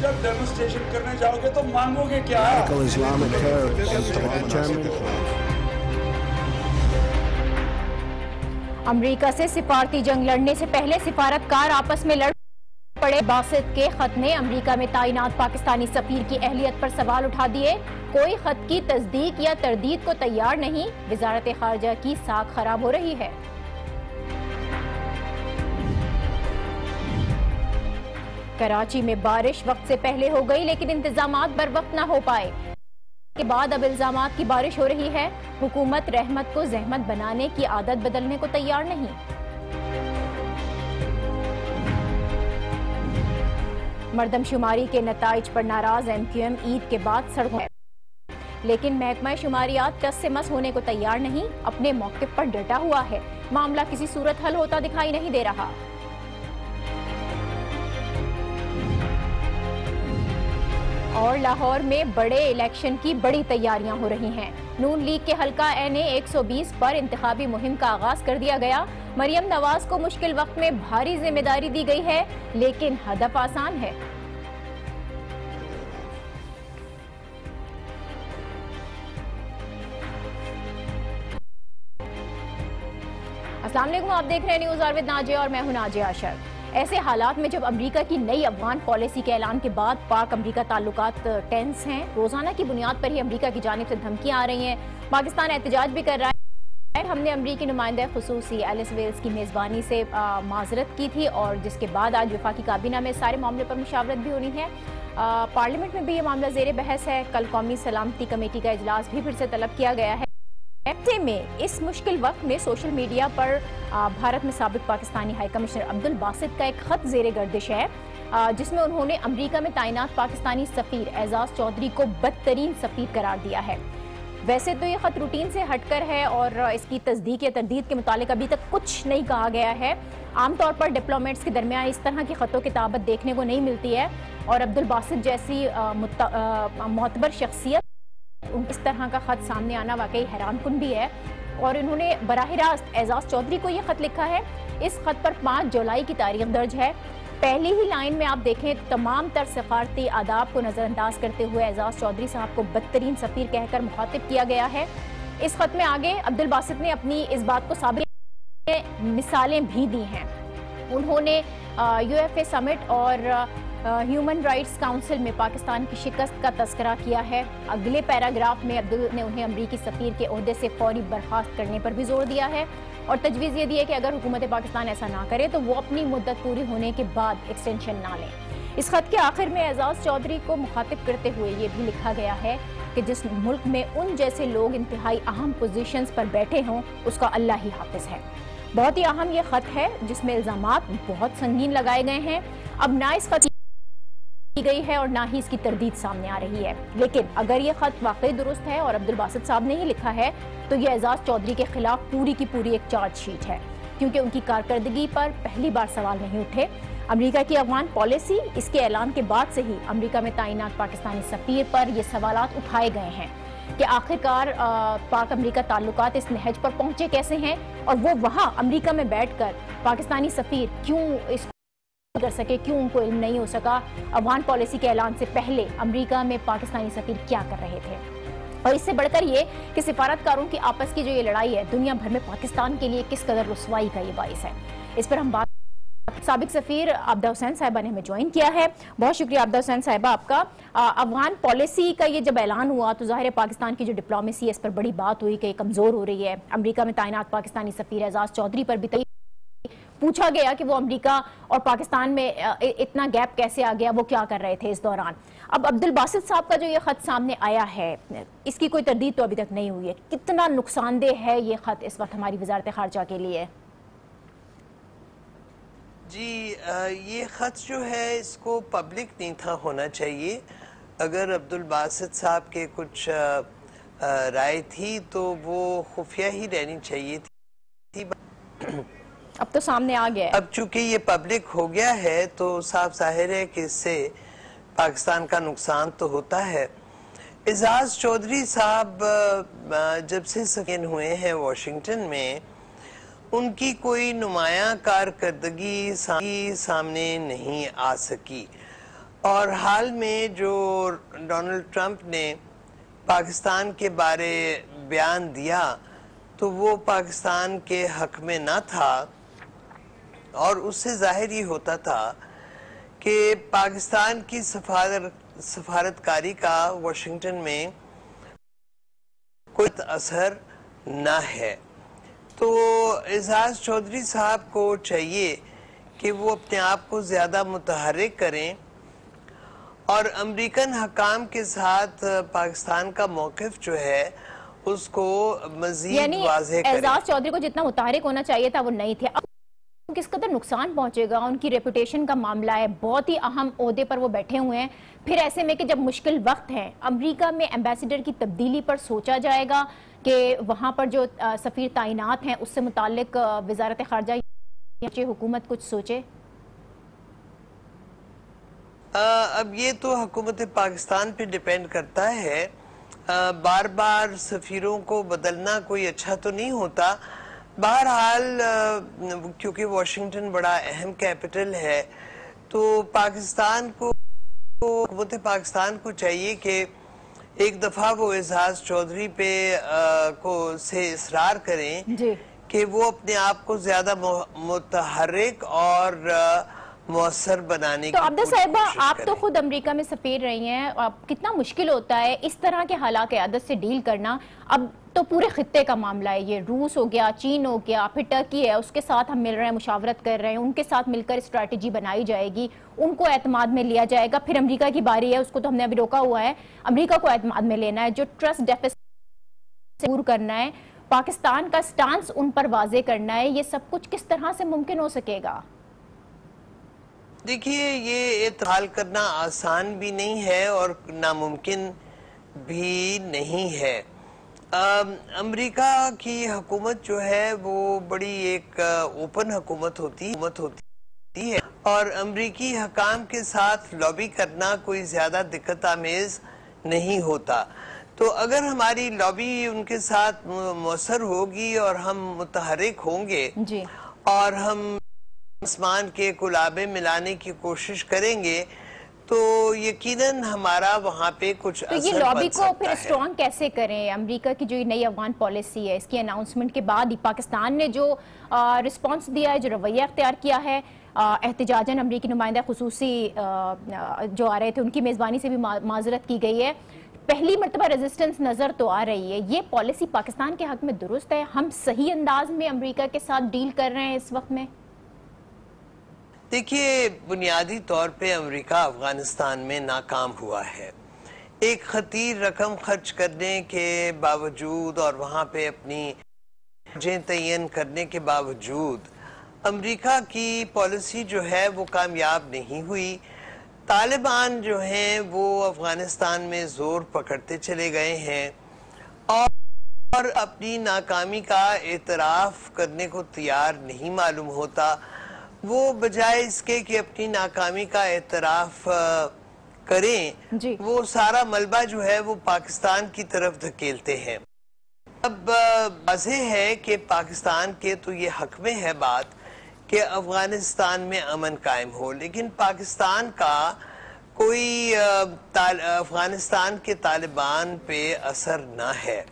जब डेमोन्स्ट्रेशन करने जाओगे तो मांगोगे क्या? अमेरिका से सिफारती जंग लड़ने से पहले सिफारतकार आपस में लड़ पड़े। बासित के खत ने अमेरिका में तैनात पाकिस्तानी सफीर की अहलियत पर सवाल उठा दिए। कोई खत की तस्दीक या तरदीद को तैयार नहीं। वजारत खारजा की साख खराब हो रही है। कराची में बारिश वक्त से पहले हो गई, लेकिन इंतजामात बर वक्त न हो पाए। के बाद अब इल्जामात की बारिश हो रही है। हुकूमत रहमत को जहमत बनाने की आदत बदलने को तैयार नहीं। मरदमशुमारी के नताइज पर नाराज MQM ईद के बाद सड़कों है, लेकिन महकमा शुमारियात टस से मस होने को तैयार नहीं। अपने मौक़िफ़ पर डटा हुआ है। मामला किसी सूरत हल होता दिखाई नहीं दे रहा। और लाहौर में बड़े इलेक्शन की बड़ी तैयारियां हो रही हैं। नून लीग के हल्का NA 120 पर इंतखाबी मुहिम का आगाज कर दिया गया। मरियम नवाज को मुश्किल वक्त में भारी जिम्मेदारी दी गई है, लेकिन हदफ आसान है। अस्सलाम वालेकुम, आप देख रहे हैं न्यूज़ आवर विद नाजिया और मैं हूं नाजिया अशरफ। ऐसे हालात में जब अमेरिका की नई अफगान पॉलिसी के ऐलान के बाद पाक अमेरिका ताल्लुकात टेंस हैं, रोजाना की बुनियाद पर ही अमेरिका की जानिब से धमकियां आ रही हैं। पाकिस्तान एहतजाज भी कर रहा है। हमने अमेरिकी नुमाइंदा खुसूसी एलिस वेल्स की मेज़बानी से माजरत की थी, और जिसके बाद आज वफाकी काबीना में सारे मामले पर मुशावरत भी होनी है। पार्लियामेंट में भी ये मामला ज़ेर बहस है। कल कौमी सलामती कमेटी का इजलास भी फिर से तलब किया गया है। ऐसे में इस मुश्किल वक्त में सोशल मीडिया पर भारत में साबिक पाकिस्तानी हाई कमिश्नर अब्दुल बासित का एक खत ज़ेरे गर्दिश है, जिसमें उन्होंने अमेरिका में तैनात पाकिस्तानी सफीर एजाज चौधरी को बदतरीन सफीर करार दिया है। वैसे तो ये खत रूटीन से हटकर है और इसकी तस्दीक या तरदीद के मुतालिक अभी तक कुछ नहीं कहा गया है। आमतौर पर डिप्लोमेट्स के दरमियान इस तरह की खतों की ताबत देखने को नहीं मिलती है, और अब्दुल बासित जैसी मोतबर शख्सियत इस तरह का खत सामने आना वाकई हैरानकुन भी है। और इन्होंने बराह रास्त एजाज चौधरी को यह खत लिखा है। इस खत पर 5 जुलाई की तारीख दर्ज है। पहली ही लाइन में आप देखें तो तमाम तर सफारती आदाब को नजरअंदाज करते हुए एजाज चौधरी साहब को बदतरीन सफीर कहकर मुखातिब किया गया है। इस खत में आगे अब्दुल बासित ने अपनी इस बात को साबित मिसालें भी दी हैं। उन्होंने UFA समिट और ह्यूमन राइट्स काउंसिल में पाकिस्तान की शिकस्त का तस्करा किया है। अगले पैराग्राफ में अब्दुल ने उन्हें अमरीकी सफीर के ओहदे से फौरी बर्खास्त करने पर भी जोर दिया है, और तजवीज़ ये दी है कि अगर हुकूमत पाकिस्तान ऐसा ना करे तो वो अपनी मुद्दत पूरी होने के बाद एक्सटेंशन ना लें। इस खत के आखिर में एजाज चौधरी को मुखातिब करते हुए ये भी लिखा गया है कि जिस मुल्क में उन जैसे लोग इंतहाई अहम पोजीशंस पर बैठे हों, उसका अल्लाह ही हाफिज है। बहुत ही अहम ये खत है, जिसमें इल्जामात बहुत संगीन लगाए गए हैं। अब ना इस खत की गई है और ना ही इसकी तरदीद सामने आ रही है, लेकिन अगर ये खत वाकई दुरुस्त है और अब्दुल बासित साहब ने ही लिखा है, तो ये एजाज चौधरी के खिलाफ पूरी की पूरी एक चार्जशीट है, क्योंकि उनकी कारकर्दगी पर पहली बार सवाल नहीं उठे। अमेरिका की अफगान पॉलिसी, इसके ऐलान के बाद से ही अमेरिका में तैनात पाकिस्तानी सफीर पर ये सवालात उठाए गए हैं कि आखिरकार पाक अमेरिका ताल्लुकात इस नहज पर पहुंचे कैसे हैं, और वो वहां अमेरिका में बैठकर पाकिस्तानी सफीर क्यों इस कर सके, क्यों उनको इल्म नहीं हो सका अफगान पॉलिसी के ऐलान से पहले अमेरिका में पाकिस्तानी सफीर क्या कर रहे थे। और इससे बढ़कर ये कि सिफारतकारों की आपस की जो ये लड़ाई है दुनिया भर में पाकिस्तान के लिए किस कदर रुसवाई का ये बाइस है। इस पर हम बात साबिक सफीर आबिदा हुसैन साहिबा ने हमें ज्वाइन किया है। बहुत शुक्रिया आबिदा हुसैन साहिबा आपका। अफगान पॉलिसी का ये जब ऐलान हुआ तो जाहिर है पाकिस्तान की जो डिप्लोमेसी है इस पर बड़ी बात हुई कि कमजोर हो रही है। अमेरिका में तैनात पाकिस्तानी सफीर एजाज चौधरी पर भी पूछा गया कि वो अमेरिका और पाकिस्तान में इतना गैप कैसे आ गया, वो क्या कर रहे थे इस दौरान। अब अब्दुल बासित साहब का जो ये खत सामने आया है, इसकी कोई तरदीद तो अभी तक नहीं हुई है। कितना नुकसानदेह है ये खत इस वक्त हमारी वजारत खारजा के लिए? जी, ये खत जो है इसको पब्लिक नहीं था होना चाहिए। अगर अब्दुल बासित साहब के कुछ राय थी तो वो खुफिया ही रहनी चाहिए थी। अब तो सामने आ गया है। अब चूंकि ये पब्लिक हो गया है तो साफ जाहिर है कि इससे पाकिस्तान का नुकसान तो होता है। एजाज चौधरी साहब जब से सकिन हुए हैं वाशिंगटन में, उनकी कोई नुमाया कारकर्दगी सामने नहीं आ सकी। और हाल में जो डोनाल्ड ट्रंप ने पाकिस्तान के बारे बयान दिया तो वो पाकिस्तान के हक में ना था, और उससे जाहिर ही होता था कि पाकिस्तान की सफारतकारी का वाशिंगटन में कोई असर ना है। तो एजाज चौधरी साहब को चाहिए कि वो अपने आप को ज़्यादा मुतहर्रिक करें और अमेरिकन हकाम के साथ पाकिस्तान का मौक़िफ़ जो है उसको मज़ीद वाज़ेह करें। एजाज चौधरी को जितना मुतहर्रिक होना चाहिए था वो नहीं थे। अब किस कदर नुकसान पहुंचेगा, उनकी रेपुटेशन का मामला है, बहुत ही अहम ओहदे पर वो बैठे हुए हैं। फिर ऐसे में कि जब मुश्किल वक्त है, अमेरिका में एम्बेसडर की तब्दीली पर सोचा जाएगा कि वहां पर जो सफीर तैनात हैं उससे मुताल्लिक वजारत खारजा हुकूमत कुछ सोचे। अब ये तो हुकूमत पाकिस्तान पे डिपेंड करता है। बार बार सफीरों को बदलना कोई अच्छा तो नहीं होता। बहरहाल क्योंकि वाशिंगटन बड़ा अहम कैपिटल है, तो पाकिस्तान को, हुकूमत पाकिस्तान को चाहिए कि एक दफ़ा वो एजाज चौधरी पे से इसरार करें कि वो अपने आप को ज़्यादा मुतहर्रिक और मौसर बनाने की। तो अब्दा साहिबा, आप तो खुद अमेरिका में सफीर रही हैं, अब कितना मुश्किल होता है इस तरह के हालात क़यादत से डील करना। अब तो पूरे खित्ते का मामला है, ये रूस हो गया, चीन हो गया, फिर टर्की है, उसके साथ हम मिल रहे हैं, मुशावरत कर रहे हैं, उनके साथ मिलकर स्ट्रैटेजी बनाई जाएगी, उनको एतमाद में लिया जाएगा। फिर अमेरिका की बारी है, उसको तो हमने अभी रोका हुआ है, अमेरिका को एतमाद में लेना है, जो ट्रस्ट डेफिसिट दूर करना है, पाकिस्तान का स्टांस उन पर वाजे करना है। ये सब कुछ किस तरह से मुमकिन हो सकेगा? देखिए, ये इत्तेहाल करना आसान भी नहीं है और नामुमकिन भी नहीं है। अमेरिका की हुकूमत जो है वो बड़ी एक ओपन हुकूमत होती है और अमेरिकी हकाम के साथ लॉबी करना कोई ज़्यादा दिक्कत आमेज नहीं होता। तो अगर हमारी लॉबी उनके साथ मौसर होगी और हम मुतहर्रिक होंगे जी, और हम आसमान के कुलाबे मिलाने की कोशिश करेंगे तो यकीनन हमारा वहाँ पे कुछ तो ये लॉबी को फिर स्ट्रॉन्ग कैसे करें? अमेरिका की जो ये नई अफगान पॉलिसी है, इसकी अनाउंसमेंट के बाद ही पाकिस्तान ने जो रिस्पांस दिया है, जो रवैया अख्तियार किया है, एहतजाजन अमेरिकी नुमाइंदा खुसूसी जो आ रहे थे उनकी मेज़बानी से भी माजरत की गई है। पहली मरतबा रेजिस्टेंस नजर तो आ रही है। ये पॉलिसी पाकिस्तान के हक में दुरुस्त है? हम सही अंदाज में अमेरिका के साथ डील कर रहे हैं इस वक्त में? देखिए, बुनियादी तौर पे अमेरिका अफगानिस्तान में नाकाम हुआ है। एक खतीर रकम खर्च करने के बावजूद और वहाँ पे अपनी तयन करने के बावजूद अमेरिका की पॉलिसी जो है वो कामयाब नहीं हुई। तालिबान जो हैं वो अफगानिस्तान में ज़ोर पकड़ते चले गए हैं और अपनी नाकामी का एतराफ़ करने को तैयार नहीं मालूम होता। वो बजाय इसके कि अपनी नाकामी का एतराफ़ करें, वो सारा मलबा जो है वो पाकिस्तान की तरफ धकेलते हैं। अब वाज़ेह है कि पाकिस्तान के तो ये हक में है बात कि अफगानिस्तान में अमन कायम हो, लेकिन पाकिस्तान का कोई अफगानिस्तान के तालिबान पे असर ना है।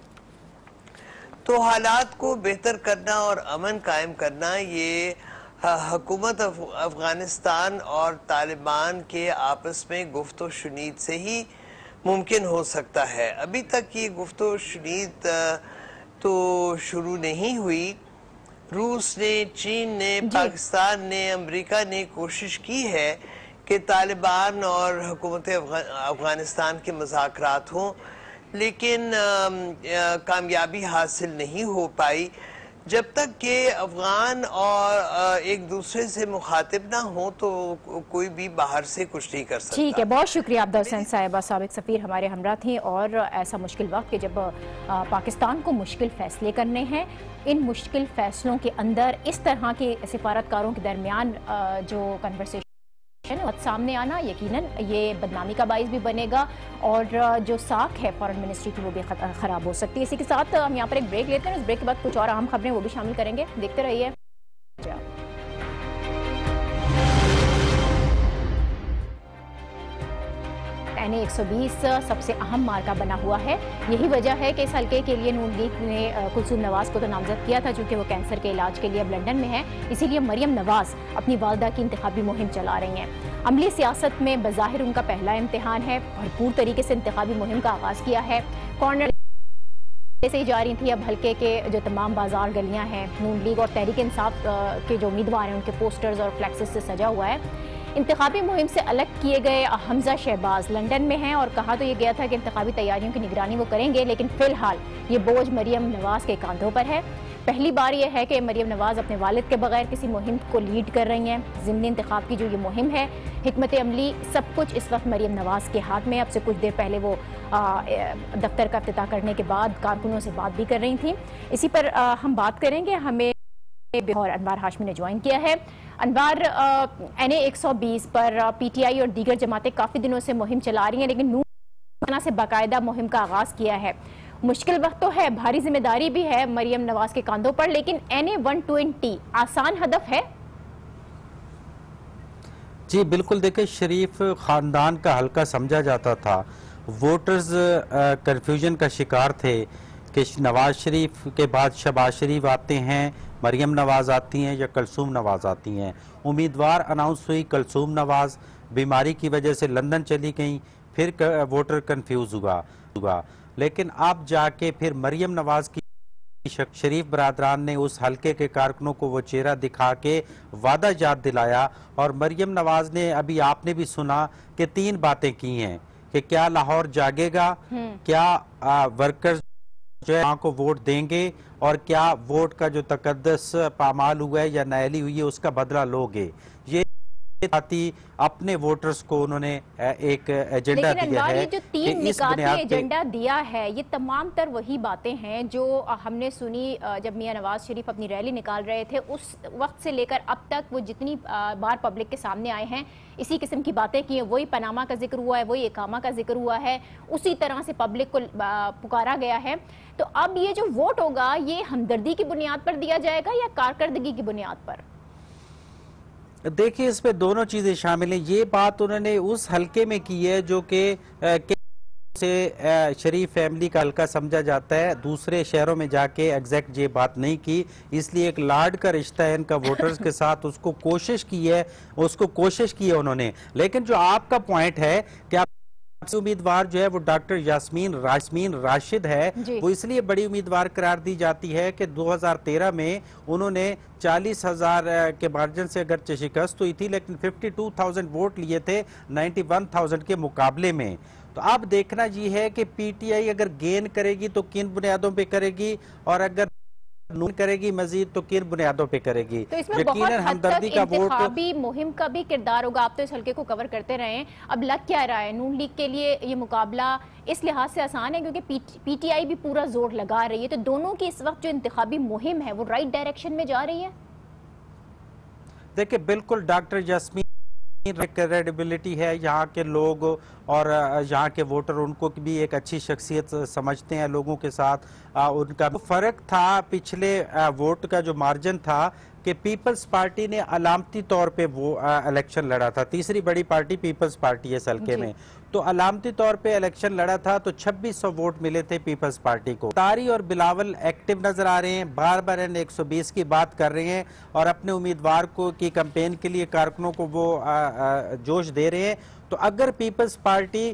तो हालात को बेहतर करना और अमन कायम करना ये हुकूमत अफगानिस्तान और तालिबान के आपस में गुफ्तो शुनीद से ही मुमकिन हो सकता है। अभी तक ये गुफ्तो शुनीद तो शुरू नहीं हुई। रूस ने, चीन ने, पाकिस्तान ने, अमेरिका ने कोशिश की है कि तालिबान और हुकूमत अफगानिस्तान के मुज़ाकरात हों, लेकिन कामयाबी हासिल नहीं हो पाई। जब तक कि अफगान और एक दूसरे से मुखातिब ना हो तो कोई भी बाहर से कुछ नहीं कर सकता। ठीक है, बहुत शुक्रिया अब्दा हुसैन साहिबा, साबिक सफ़ीर हमारे हमरा थी। और ऐसा मुश्किल वक्त कि जब पाकिस्तान को मुश्किल फ़ैसले करने हैं, इन मुश्किल फ़ैसलों के अंदर इस तरह के सिफारतकारों के दरमियान जो कन्वर्सेशन सामने आना यकीनन ये बदनामी का बाइस भी बनेगा और जो साख है फॉरेन मिनिस्ट्री की वो भी ख़राब हो सकती है। इसी के साथ हम यहाँ पर एक ब्रेक लेते हैं, उस ब्रेक के बाद कुछ और अहम खबरें वो भी शामिल करेंगे। देखते रहिए। NA 120 सबसे अहम मार्का बना हुआ है। यही वजह है कि इस हल्के के लिए नून लीग ने कुलसूम नवाज को तो नामजद किया था, चूंकि वो कैंसर के इलाज के लिए अब लंदन में है। इसीलिए मरियम नवाज अपनी वालदा की इंतखाबी मुहिम चला रही हैं। अमली सियासत में बज़ाहिर उनका पहला इम्तिहान है। भरपूर तरीके से इंतखाबी मुहिम का आगाज़ किया है। कॉर्नर से ही जा रही थी। अब हल्के के जो तमाम बाजार गलियां हैं, नून लीग और तहरीक इंसाफ के जो उम्मीदवार हैं उनके पोस्टर्स और फ्लैक्सेस से सजा हुआ है। इंतखाबी मुहिम से अलग किए गए हमजा शहबाज लंदन में हैं और कहा तो ये गया था कि इंतखाबी तैयारियों की निगरानी वो करेंगे, लेकिन फिलहाल ये बोझ मरियम नवाज के कांधों पर है। पहली बार यह है कि मरियम नवाज अपने वालिद के बगैर किसी मुहिम को लीड कर रही हैं। ज़िमनी इंतखाब की जो ये मुहिम है, हिकमत अमली, सब कुछ इस वक्त मरियम नवाज के हाथ में। अब से कुछ देर पहले वो दफ्तर का इफ्तिताह करने के बाद कारकुनों से बात भी कर रही थी। इसी पर हम बात करेंगे। हमें और अनवार हाशमी ने ज्वाइन किया है। अनवार, NA 120 पर PTI और दीगर जमातें काफ़ी दिनों से मुहिम चला रही हैं, लेकिन नून से बाकायदा मुहिम का आगाज़ किया है। मुश्किल वक्त तो है, भारी जिम्मेदारी भी है मरियम नवाज के कंधों पर, लेकिन NA 120 आसान हदफ है? जी बिल्कुल, देखिए शरीफ खानदान का हल्का समझा जाता था। वोटर्स कंफ्यूजन का शिकार थे कि नवाज शरीफ के बाद शहबाज शरीफ आते हैं, मरियम नवाज आती हैं या कुलसूम नवाज आती हैं। उम्मीदवार अनाउंस हुई कुलसूम नवाज, बीमारी की वजह से लंदन चली गई, फिर वोटर कंफ्यूज हुआ। लेकिन अब जाके फिर मरियम नवाज की शरीफ बरादरान ने उस हल्के के कारकुनों को वो चेहरा दिखा के वादा याद दिलाया। और मरियम नवाज ने, अभी आपने भी सुना कि 3 बातें की हैं कि क्या लाहौर जागेगा, क्या वर्कर्स जो है को वोट देंगे, और क्या वोट का जो तकद्दस पामाल हुआ है या नायली हुई है उसका बदला लोगे। ये अपने वोटर्स को उन्होंने एक एजेंडा दिया है। ये जो 3 निकाती एजेंडा दिया है, ये तमाम तर वही बातें हैं जो हमने सुनी जब मियां नवाज शरीफ अपनी रैली निकाल रहे थे। उस वक्त से लेकर अब तक वो जितनी बार पब्लिक के सामने आए हैं, इसी किस्म की बातें की हैं। वही पनामा का जिक्र हुआ है, वही इकामा का जिक्र हुआ है, उसी तरह से पब्लिक को पुकारा गया है। तो अब ये जो वोट होगा, ये हमदर्दी की बुनियाद पर दिया जाएगा या कारकर्दगी की बुनियाद पर? देखिए, इसमें दोनों चीजें शामिल हैं। ये बात उन्होंने उस हल्के में की है जो कि से शरीफ फैमिली का हल्का समझा जाता है। दूसरे शहरों में जाके एग्जैक्ट ये बात नहीं की, इसलिए एक लाड का रिश्ता है इनका वोटर्स के साथ, उसको कोशिश की है उन्होंने। लेकिन जो आपका पॉइंट है कि उम्मीदवार जो है वो डॉक्टर यास्मीन राशिद है, वो इसलिए बड़ी उम्मीदवार करार दी जाती है कि 2013 में उन्होंने 40,000 के मार्जिन से अगर शिकस्त हुई थी, लेकिन 52,000 वोट लिए थे 91,000 के मुकाबले में। तो अब देखना ये है कि PTI अगर गेन करेगी तो किन बुनियादों पे करेगी, और अगर नून करेगी मजीद तो किन बुनियादों पे करेगी। तो इसमें बहुत हद तक इंतखाबी मुहिम का भी किरदार होगा। आप तो इस हल्के को कवर करते रहे हैं, अब लग क्या रहा है नून लीग के लिए ये मुकाबला इस लिहाज से आसान है क्योंकि PTI भी पूरा जोर लगा रही है, तो दोनों की इस वक्त जो इंतखाबी मुहिम है वो राइट डायरेक्शन में जा रही है? देखिए बिल्कुल, डॉक्टर यास्मीन क्रेडिबिलिटी है, यहाँ के लोग और यहाँ के वोटर उनको भी एक अच्छी शख्सियत समझते हैं लोगों के साथ। उनका फर्क था पिछले वोट का जो मार्जिन था कि पीपल्स पार्टी ने अलामती तौर पे वो इलेक्शन लड़ा था। तीसरी बड़ी पार्टी पीपल्स पार्टी है इस हल्के में, तो अलामती तौर पे इलेक्शन लड़ा था, तो 2600 वोट मिले थे पीपल्स पार्टी को। तारी और बिलावल एक्टिव नजर आ रहे हैं, बार बार NA 120 की बात कर रहे हैं और अपने उम्मीदवार को की कैंपेन के लिए कारकुनों को वो जोश दे रहे हैं। तो अगर पीपल्स पार्टी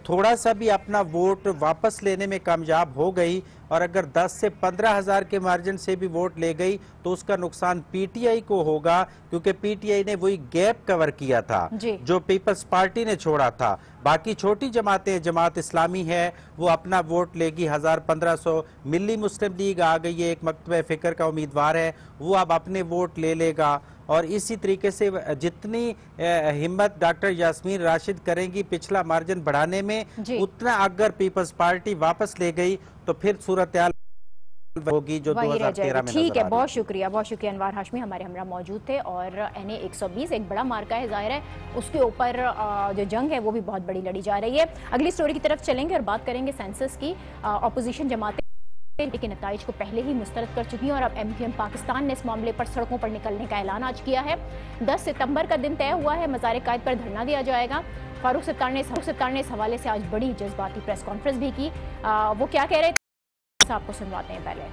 थोड़ा सा भी अपना वोट वापस लेने में कामयाब हो गई और अगर 10 से 15 हज़ार के मार्जिन से भी वोट ले गई तो उसका नुकसान PTI को होगा, क्योंकि PTI ने वही गैप कवर किया था जो पीपल्स पार्टी ने छोड़ा था। बाकी छोटी जमातें, जमात इस्लामी है वो अपना वोट लेगी 1000-1500, मिली मुस्लिम लीग आ गई है, एक मकतबे फिक्र का उम्मीदवार है, वो अब अपने वोट ले लेगा। और इसी तरीके से जितनी हिम्मत डॉक्टर यास्मीन राशिद करेंगी पिछला मार्जिन बढ़ाने में, उतना अगर पीपल्स पार्टी वापस ले गई तो फिर सूरत होगी जो 2013 में। ठीक है, बहुत शुक्रिया अनवार हाशमी हमारे हमरा मौजूद थे। और NA 120 एक बड़ा मार्का है, जाहिर है उसके ऊपर जो जंग है वो भी बहुत बड़ी लड़ी जा रही है। अगली स्टोरी की तरफ चलेंगे और बात करेंगे सेंसस की। अपोजिशन जमातें के नताइज को पहले ही मुस्तरद कर चुकी हैं और अब MQM पाकिस्तान ने इस मामले पर सड़कों पर निकलने का ऐलान आज किया है। 10 सितंबर का दिन तय हुआ है, मज़ार-ए-कायद पर धरना दिया जाएगा। फारूक सत्तार ने इस हवाले से आज बड़ी जज्बाती प्रेस कॉन्फ्रेंस भी की। वो क्या कह रहे थे आपको सुनवाते हैं। पहले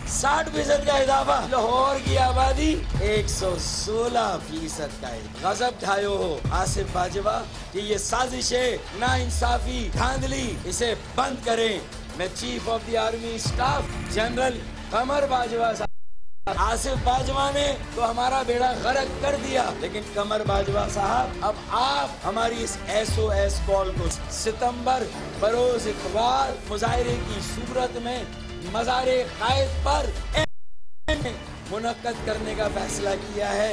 60% का इजाफा, लाहौर की आबादी 116% का है। गजब ढायो हो आसिफ बाजवा कि ये साजिश है, ना इंसाफी, धांधली, इसे बंद करें। मैं chief of the army staff general Qamar Bajwa साहब, आसिफ बाजवा ने तो हमारा बेड़ा गर्क कर दिया, लेकिन कमर बाजवा साहब अब आप हमारी इस SOS कॉल को सितंबर बरोज इतवार मुजाहरे की सूरत में मज़ारे कायद पर मुनक्कद करने का फैसला किया है।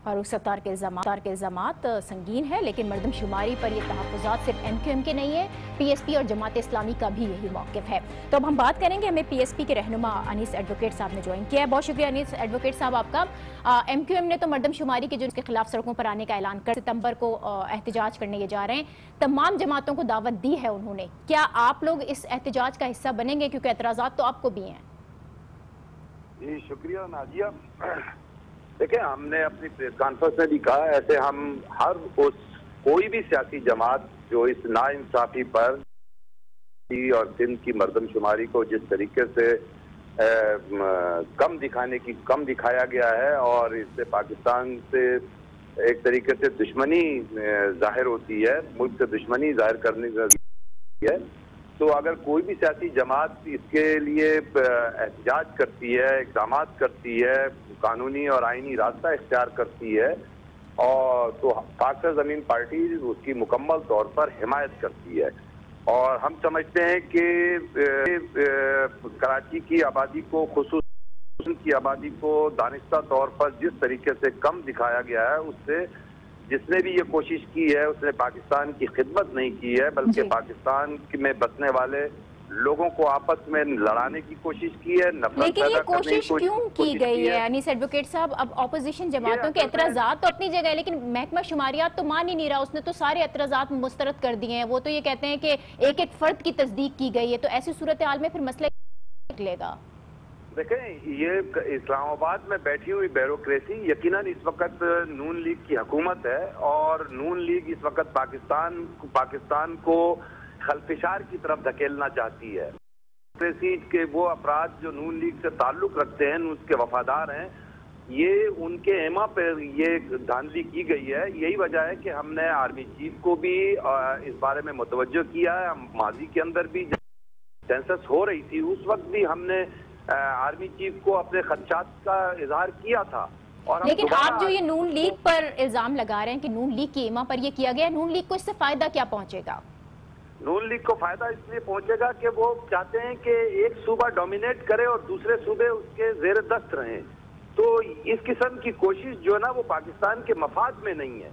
फारूक सत्तार के इल्ज़ामात संगीन है, लेकिन मरदमशुमारी पर यह तहफ़्फ़ुज़ात सिर्फ MQM के नहीं है, PSP और जमात इस्लामी का भी यही मौक़िफ़ है। तो अब हम बात करेंगे, हमें PSP के रहनुमा अनीस एडवोकेट साहब ने ज्वाइन किया है। बहुत शुक्रिया अनीस एडवोकेट साहब आपका। MQM ने तो मरदमशुमारी के जो उसके खिलाफ सड़कों पर आने का ऐलान कर सितंबर को एहतजाज करने ये जा रहे हैं। तमाम जमातों को दावत दी है उन्होंने। क्या आप लोग इस एहतजाज का हिस्सा बनेंगे, क्योंकि एतराज़ात तो आपको भी हैं? जी शुक्रिया नाजिया। देखिए, हमने अपनी प्रेस कॉन्फ्रेंस में भी कहा, ऐसे हम हर कोई भी सियासी जमात जो इस नाइंसाफी पर और सिंध की मरदमशुमारी को जिस तरीके से कम दिखाया गया है और इससे पाकिस्तान से एक तरीके से दुश्मनी जाहिर होती है, मुल्क से दुश्मनी जाहिर करने की है, तो अगर कोई भी सियासी जमात इसके लिए एहतजाज करती है, इक़दाम करती है, कानूनी और आईनी रास्ता इख्तियार करती है, और तो पाक ज़मीन पार्टी उसकी मुकम्मल तौर पर हिमायत करती है। और हम समझते हैं कि कराची की आबादी को, खुसूसन की आबादी को दानिस्ता तौर पर जिस तरीके से कम दिखाया गया है, उससे जिसने भी ये कोशिश की है उसने पाकिस्तान की खिदमत नहीं की है, बल्कि पाकिस्तान में बसने वाले लोगों को आपस में लड़ाने की कोशिश की है। लेकिन ये कोशिश क्यों की गई है अनीस एडवोकेट साहब? अब ऑपोजिशन जमातों के एतराज़ात तो अपनी जगह है, लेकिन महकमा शुमारियात तो मान ही नहीं रहा, उसने तो सारे एतराज़ात मुस्तरद कर दिए हैं। वो तो ये कहते हैं कि एक एक फर्द की तस्दीक की गई है, तो ऐसी सूरत हाल में फिर मसला निकलेगा। देखें, ये इस्लामाबाद में बैठी हुई ब्यूरोक्रेसी यकीनन इस वक्त नून लीग की हुकूमत है, और नून लीग इस वक्त पाकिस्तान को खलफिशार की तरफ धकेलना चाहती है। ब्यूरोक्रेसी के वो अफराद जो नून लीग से ताल्लुक रखते हैं, उसके वफादार हैं, ये उनके एमा पर ये धांधली की गई है। यही वजह है कि हमने आर्मी चीफ को भी इस बारे में मुतवज्जो किया है। माजी के अंदर भी सेंसस हो रही थी, उस वक्त भी हमने आर्मी चीफ को अपने खदशात का इजहार किया था। और लेकिन आप जो ये नून लीग पर इल्जाम लगा रहे हैं कि नून लीग की इमा पर ये किया गया, नून लीग को इससे फायदा क्या पहुंचेगा? नून लीग को फायदा इसलिए पहुंचेगा कि वो चाहते हैं कि एक सूबा डोमिनेट करे और दूसरे सूबे उसके जेर दस्त रहें। तो इस किस्म की कोशिश जो है ना, वो पाकिस्तान के मफाद में नहीं है।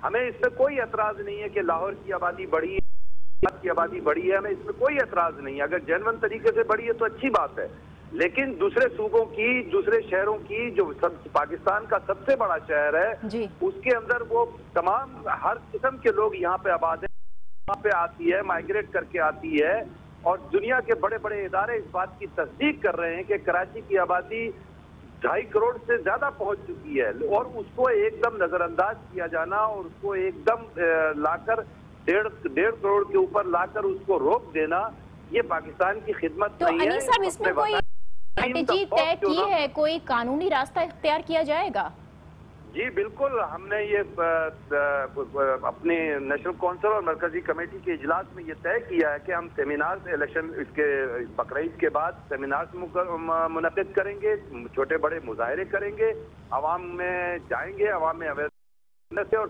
हमें इसमें कोई एतराज नहीं है कि लाहौर की आबादी बढ़ी है, हमें इसमें कोई एतराज नहीं है। अगर जेन्युइन तरीके से बढ़ी है तो अच्छी बात है, लेकिन दूसरे सूबों की, दूसरे शहरों की, जो पाकिस्तान का सबसे बड़ा शहर है, उसके अंदर वो तमाम हर किस्म के लोग यहाँ पे आबाद है, यहाँ पे आती है, माइग्रेट करके आती है, और दुनिया के बड़े बड़े इदारे इस बात की तस्दीक कर रहे हैं कि कराची की आबादी 2.5 करोड़ से ज्यादा पहुंच चुकी है, और उसको एकदम नजरअंदाज किया जाना और उसको एकदम लाकर 1.5 करोड़ के ऊपर लाकर उसको रोक देना, ये पाकिस्तान की खिदमत नहीं है। अनीस साहब, इसमें कोई स्ट्रेटेजी तय की है, कोई कानूनी रास्ता इख्तियार किया जाएगा? जी बिल्कुल, हमने ये अपने नेशनल काउंसिल और मरकजी कमेटी के इजलास में ये तय किया है कि हम सेमिनार इलेक्शन इसके बकरीद के बाद सेमिनार मुनक़िद करेंगे, छोटे बड़े मुजाहरे करेंगे, आवाम में जाएंगे, आवाम में अवेयरनेस है, और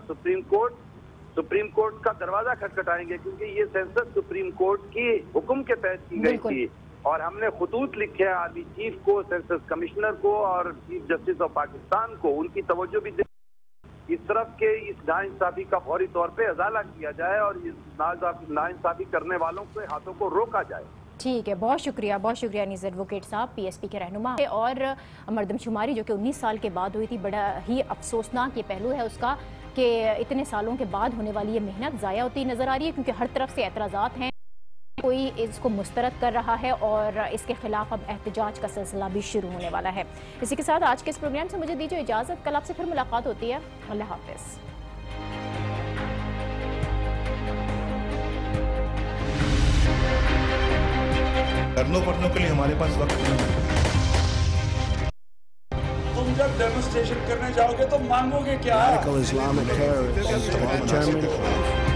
सुप्रीम कोर्ट का दरवाजा खटखटाएंगे, क्योंकि ये सेंसस सुप्रीम कोर्ट की हुक्म के तहत की गई थी। और हमने खतूत लिखे हैं आर्मी चीफ को, सेंसस कमिश्नर को और चीफ जस्टिस ऑफ पाकिस्तान को, उनकी तवज्जो भी इस तरफ के इस नाइंसाफी का फौरी तौर पे अजाला किया जाए और इस नाइंसाफी करने वालों के हाथों को रोका जाए। ठीक है, बहुत शुक्रिया अनीस एडवोकेट साहब, PSP के रहनुमा। और मरदमशुमारी जो कि 19 साल के बाद हुई थी, बड़ा ही अफसोसनाक ये पहलू है उसका कि इतने सालों के बाद होने वाली ये मेहनत ज़ाया होती नजर आ रही है, क्योंकि हर तरफ से एतराज़ात हैं। कोई इसको मुस्तरद कर रहा है और इसके खिलाफ अब एहतजाज का सिलसिला भी शुरू होने वाला है। इसी के साथ आज के इस प्रोग्राम से मुझे दीजिए इजाज़त। कल आपसे फिर मुलाकात होती है। अल्लाह हाफिज़। करने पढ़ने के लिए हमारे पास वक्त नहीं है। तुम जब डेमोन्स्ट्रेशन करने जाओगे तो मांगोगे क्या? Radical Islamic terrorists determined